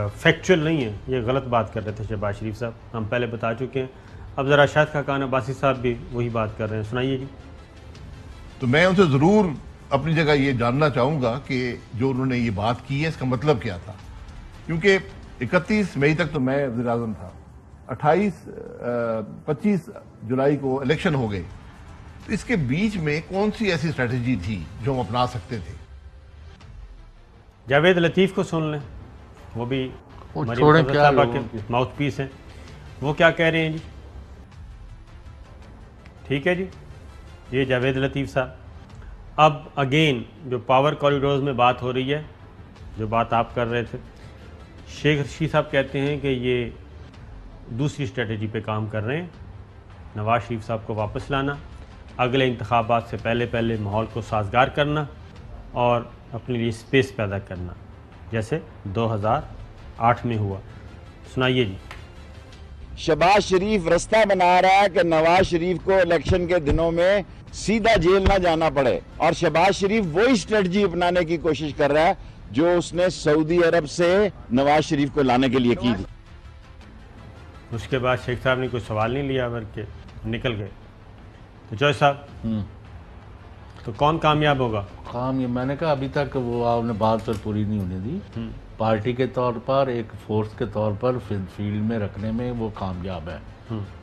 Factual नहीं है, ये गलत बात कर रहे थे शहबाज शरीफ साहब, हम पहले बता चुके हैं। अब ज़रा शाहिद खाकान अब्बासी साहब भी वही बात कर रहे हैं, सुनाइए जी। तो मैं उनसे ज़रूर अपनी जगह ये जानना चाहूँगा कि जो उन्होंने ये बात की है इसका मतलब क्या था, क्योंकि 31 मई तक तो मैं वज़ीर-ए-आज़म था, 25 जुलाई को इलेक्शन हो गए, तो इसके बीच में कौन सी ऐसी स्ट्रेटजी थी जो हम अपना सकते थे? जावेद लतीफ़ को सुन लें, वो भी छोड़ें क्या के माउथ पीस हैं, वो क्या कह रहे हैं जी। ठीक है जी, ये जावेद लतीफ़ साहब। अब अगेन जो पावर कॉरिडोर्स में बात हो रही है, जो बात आप कर रहे थे, शेख रशीद साहब कहते हैं कि ये दूसरी स्ट्रेटजी पे काम कर रहे हैं, नवाज शरीफ साहब को वापस लाना, अगले इंतखाबात से पहले पहले माहौल को साजगार करना और अपने लिए स्पेस पैदा करना, जैसे 2008 में हुआ। सुनाइए जी। शहबाज शरीफ रास्ता बना रहा है कि नवाज शरीफ को इलेक्शन के दिनों में सीधा जेल ना जाना पड़े, और शहबाज शरीफ वही स्ट्रेटजी अपनाने की कोशिश कर रहा है जो उसने सऊदी अरब से नवाज शरीफ को लाने के लिए की थी। उसके बाद शेख साहब ने कोई सवाल नहीं लिया, बल्कि निकल गए। तो जॉय साहब, तो कौन कामयाब होगा? ये मैंने कहा अभी तक वो आपने बात पर पूरी नहीं होने दी। पार्टी के तौर पर, एक फोर्स के तौर पर फील्ड में रखने में वो कामयाब है,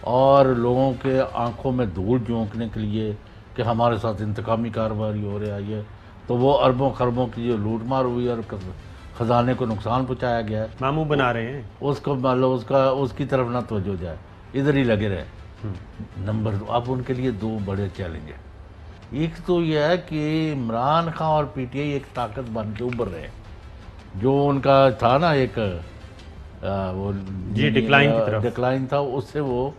और लोगों के आंखों में धूल झोंकने के लिए कि हमारे साथ इंतकामी कार्रवाई हो रही है, तो वो अरबों खरबों की जो लूट मार हुई और खजाने को नुकसान पहुँचाया गया है, मामू बना रहे हैं उसको मान लो उसकी तरफ ना तवज्जो जाए, इधर ही लगे रहे। नंबर 2, अब उनके लिए 2 बड़े चैलेंज हैं। एक तो यह है कि इमरान खान और पीटीआई एक ताकत बन के उभर रहे हैं, जो उनका था ना एक वो जी डिक्लाइन था, उससे वो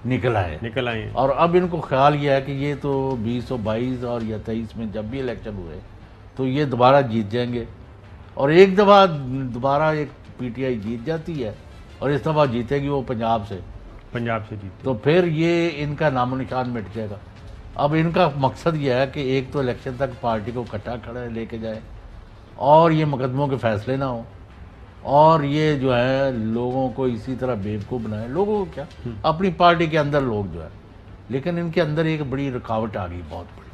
निकल आए। और अब इनको ख्याल यह है कि ये तो 2022 और या 23 में जब भी इलेक्शन हुए तो ये दोबारा जीत जाएंगे, और एक दफ़ा दोबारा एक पीटीआई जीत जाती है और इस दफ़ा जीतेगी वो पंजाब से जीते, तो फिर ये इनका नामो निशान मिट जाएगा। अब इनका मकसद ये है कि एक तो इलेक्शन तक पार्टी को इकट्ठा खड़ा लेके जाए, और ये मुकदमों के फैसले ना हो, और ये जो है लोगों को इसी तरह बेवकूफ़ बनाए। लोगों को क्या, अपनी पार्टी के अंदर लोग जो है, लेकिन इनके अंदर एक बड़ी रुकावट आ गई, बहुत बड़ी,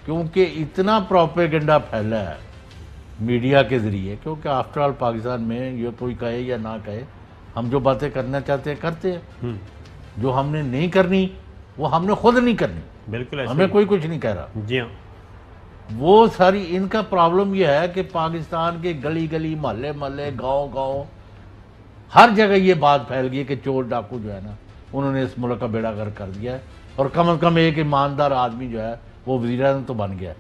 क्योंकि इतना प्रोपेगेंडा फैला है मीडिया के ज़रिए, क्योंकि आफ्टर ऑल पाकिस्तान में ये कोई कहे या ना कहे, हम जो बातें करना चाहते हैं करते हैं, जो हमने नहीं करनी वो हमने खुद नहीं करनी, बिल्कुल हमें कोई कुछ नहीं कह रहा। जी हाँ, वो सारी इनका प्रॉब्लम यह है कि पाकिस्तान के गली गली, मोहल्ले मोहल्ले, गांव गांव, हर जगह ये बात फैल गई कि चोर डाकू जो है ना, उन्होंने इस मुल्क का बेड़ा गर्क कर दिया है, और कम से कम एक ईमानदार आदमी जो है वो वज़ीर-ए-आज़म तो बन गया है।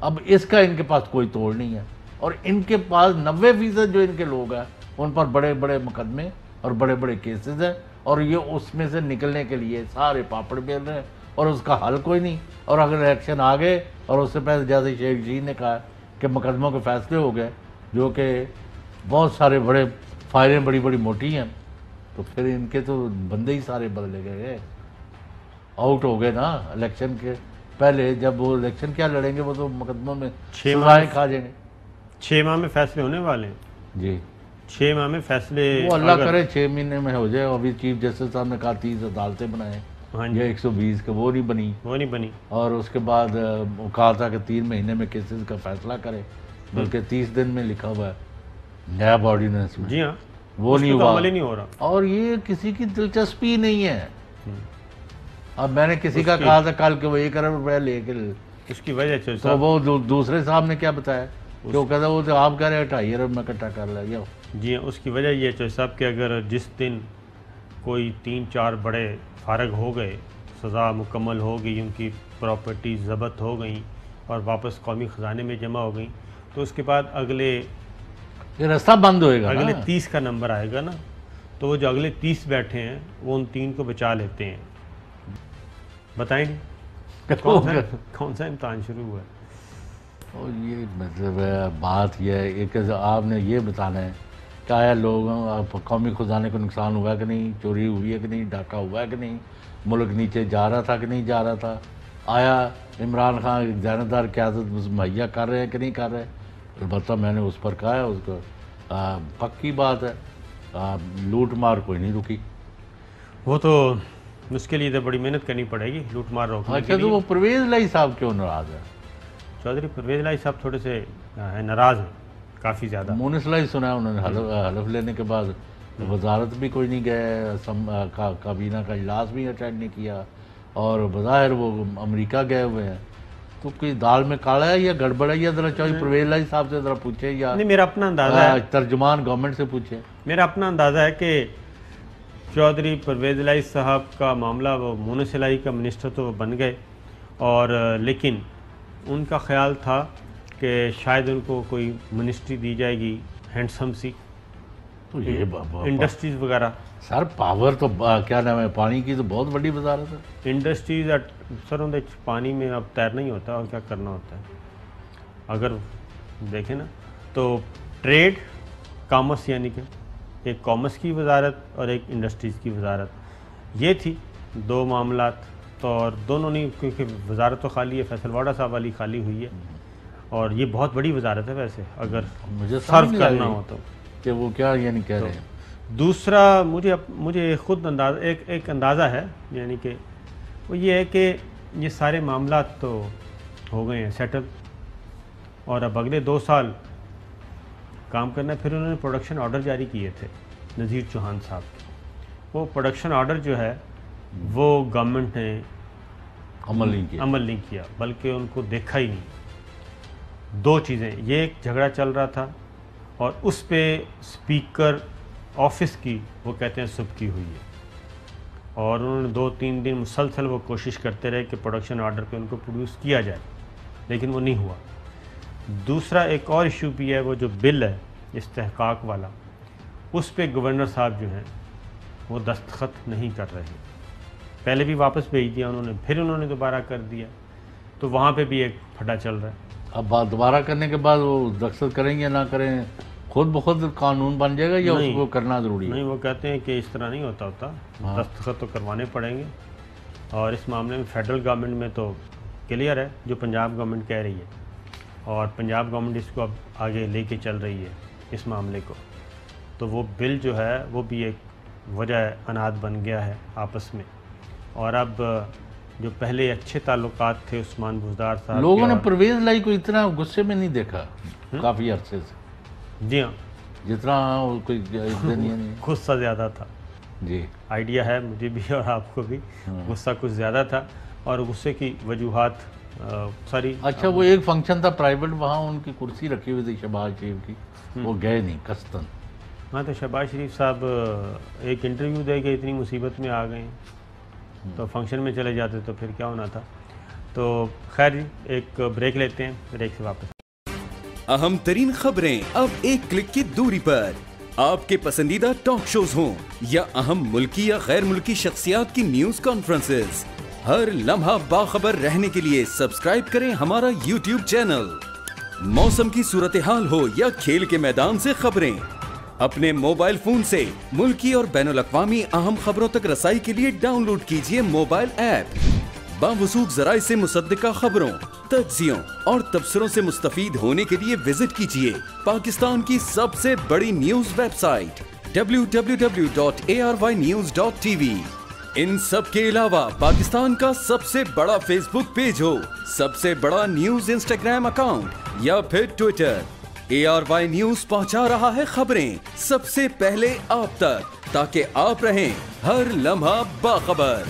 अब इसका इनके पास कोई तोड़ नहीं है, और इनके पास 90% जो इनके लोग हैं उन पर बड़े बड़े मुकदमे और बड़े बड़े केसेस हैं, और ये उसमें से निकलने के लिए सारे पापड़ बेल रहे हैं, और उसका हल कोई नहीं। और अगर इलेक्शन आ गए और उससे पहले जैसे शेख जी ने कहा कि मुकदमों के फैसले हो गए, जो कि बहुत सारे बड़े फाइलें बड़ी बड़ी मोटी हैं, तो फिर इनके तो बंदे ही सारे बदले गए, आउट हो गए ना इलेक्शन के पहले। जब वो इलेक्शन क्या लड़ेंगे, वो तो मुकदमों में 6 माह खा जाएंगे। 6 माह में फैसले होने वाले हैं जी, 6 माह में फैसले, वो अल्लाह करे 6 महीने में हो जाए। अभी चीफ जस्टिस साहब ने कहा 30 अदालतें बनाए, ये 120 के वो नहीं बनी, और उसके बाद वो कहा था कि 3 महीने में केसेस का फैसला करे, बल्कि 30 दिन में लिखा हुआ है नैब ऑर्डिनेंस में। जी हाँ, वो नहीं हुआ, नहीं हो रहा, और ये किसी की दिलचस्पी नहीं है। अब मैंने किसी का कहा था कल कि वो 1 अरब रुपया लेके, उसकी वजह तो वो दूसरे साहब ने क्या बताया, जो कहता वो तो आप कह रहे हैं 2.5 अरब में इकट्ठा कर लिया। जी हाँ, उसकी वजह ये चौधरी साहब कि अगर जिस दिन कोई 3-4 बड़े फारग हो गए, सज़ा मुकम्मल हो गई, उनकी प्रॉपर्टी ज़ब्त हो गई और वापस कौमी ख़जाने में जमा हो गई, तो उसके बाद अगले ये रास्ता बंद होएगा, अगले 30 का नंबर आएगा ना, तो वो जो अगले 30 बैठे हैं वो उन 3 को बचा लेते हैं। बताएंगे कौन सा इम्तहान शुरू हुआ है? और ये मतलब बात यह है, एक आपने ये बताना है कि आया लोगों कौमी खजाने को नुकसान हुआ है कि नहीं, चोरी हुई है कि नहीं, डाका हुआ है कि नहीं, मुल्क नीचे जा रहा था कि नहीं जा रहा था, आया इमरान खान जानदार क़यादत मुहैया कर रहे हैं कि नहीं कर रहे। अलबत्ता मैंने उस पर कहा है, उसको पक्की बात है लूट मार कोई नहीं रुकी। वो तो उसके लिए तो बड़ी मेहनत करनी पड़ेगी लूट मार रोकने के अच्छा, तो लिए। वो परवेज लाई साहब क्यों नाराज है? चौधरी परवेज लाई साहब थोड़े से नाराज हैं काफ़ी ज़्यादा। मोनिस लाई सुना है उन्होंने हलफ लेने के बाद वजारत भी कोई नहीं गए, काबीना का इजलास भी अटेंड नहीं किया, और बज़ाहिर वो अमेरिका गए हुए हैं। तो कोई दाल में काला है या गड़बड़ है, या जरा चौधरी परवेज लाई साहब से जरा पूछे, या नहीं, मेरा अपना अंदाज़ा है, तर्जुमान गवर्नमेंट से पूछे। मेरा अपना अंदाज़ा है कि चौधरी परवेज लाई साहब का मामला, वो मोनिस लाई का मिनिस्टर तो बन गए, और लेकिन उनका ख्याल था कि शायद उनको कोई मिनिस्ट्री दी जाएगी हैंडसम सी, तो ये इंडस्ट्रीज़ वगैरह। सर पावर तो क्या नाम है, पानी की तो बहुत बड़ी वजारत है। इंडस्ट्रीज सर उनके पानी में अब तैरना ही होता है और क्या करना होता है। अगर देखें ना तो ट्रेड कॉमर्स, यानी कि एक कॉमर्स की वजारत और एक इंडस्ट्रीज़ की वजारत, ये थी दो मामलात। तो और दोनों नहीं, क्योंकि वजारत तो खाली है, फैसलवाड़ा साहब वाली खाली हुई है, और ये बहुत बड़ी वजारत है वैसे अगर मुझे सर्व करना हो तो। कि वो क्या यानी कह रहे हैं। दूसरा मुझे खुद अंदाज़ा एक अंदाज़ा है, यानी कि वो ये है कि ये सारे मामलात तो हो गए हैं सेटल, और अब अगले 2 साल काम करना है। फिर उन्होंने प्रोडक्शन ऑर्डर जारी किए थे नज़ीर चौहान साहब के। वो प्रोडक्शन ऑर्डर जो है वो गवर्नमेंट ने अमल नहीं किया, बल्कि उनको देखा ही नहीं। 2 चीज़ें, ये एक झगड़ा चल रहा था, और उस पे स्पीकर ऑफिस की वो कहते हैं सुबकी हुई है, और उन्होंने 2-3 दिन मुसलसल वो कोशिश करते रहे कि प्रोडक्शन ऑर्डर पे उनको प्रोड्यूस किया जाए, लेकिन वो नहीं हुआ। दूसरा एक और इशू भी है, वो जो बिल है इस्तेहकाक वाला, उस पे गवर्नर साहब जो हैं वो दस्तखत नहीं कर रहे। पहले भी वापस भेज दिया उन्होंने, फिर उन्होंने दोबारा कर दिया, तो वहाँ पे भी एक फटा चल रहा है। अब बात दोबारा करने के बाद वो दस्तखत करेंगे ना करें, खुद ब खुद कानून बन जाएगा, या उसको करना ज़रूरी है? नहीं, वो कहते हैं कि इस तरह नहीं होता दस्तखत तो करवाने पड़ेंगे, और इस मामले में फेडरल गवर्नमेंट में तो क्लियर है जो पंजाब गवर्नमेंट कह रही है, और पंजाब गवर्नमेंट इसको अब आगे लेके चल रही है इस मामले को। तो वो बिल जो है वो भी एक वजह अनाद बन गया है आपस में, और अब जो पहले अच्छे ताल्लुकात थे उस्मान बुज़दार साहब, लोगों ने परवेज लाई को इतना गुस्से में नहीं देखा काफ़ी अरसे से। जी हाँ, जितना कोई नहीं गुस्सा ज़्यादा था जी, आइडिया है मुझे भी और आपको भी। गुस्सा कुछ ज़्यादा था, और गुस्से की वजूहात सारी। अच्छा, वो एक फंक्शन था प्राइवेट, वहाँ उनकी कुर्सी रखी हुई थी शहबाज शरीफ की, वो गए नहीं कस्तन। हाँ, तो शहबाज शरीफ साहब एक इंटरव्यू दे के इतनी मुसीबत में आ गए हैं, तो फंक्शन में चले जाते तो फिर क्या होना था। तो खैर एक ब्रेक लेते हैं, ब्रेक से वापस। अहम तरीन खबरें अब एक क्लिक की दूरी पर। आपके पसंदीदा टॉक शोज हों या अहम मुल्की या गैर मुल्की शख्सियात की न्यूज कॉन्फ्रेंसेस, हर लम्हा बाखबर रहने के लिए सब्सक्राइब करें हमारा YouTube चैनल। मौसम की सूरत हाल हो या खेल के मैदान से खबरें, अपने मोबाइल फोन से मुल्की और बैनुल-अक़वामी अहम खबरों तक रसाई के लिए डाउनलोड कीजिए मोबाइल ऐप। बावसूख ज़राए से मुसद्दिका खबरों, तज्ज़ियों और तबसरों से मुस्तफीद होने के लिए विजिट कीजिए पाकिस्तान की सबसे बड़ी न्यूज वेबसाइट www.arYnews.tv। इन सब के अलावा पाकिस्तान का सबसे बड़ा फेसबुक पेज हो, सबसे बड़ा न्यूज इंस्टाग्राम अकाउंट या फिर ट्विटर, ARY न्यूज पहुंचा रहा है खबरें सबसे पहले आप तक, ताकि आप रहें हर लम्हा बाखबर।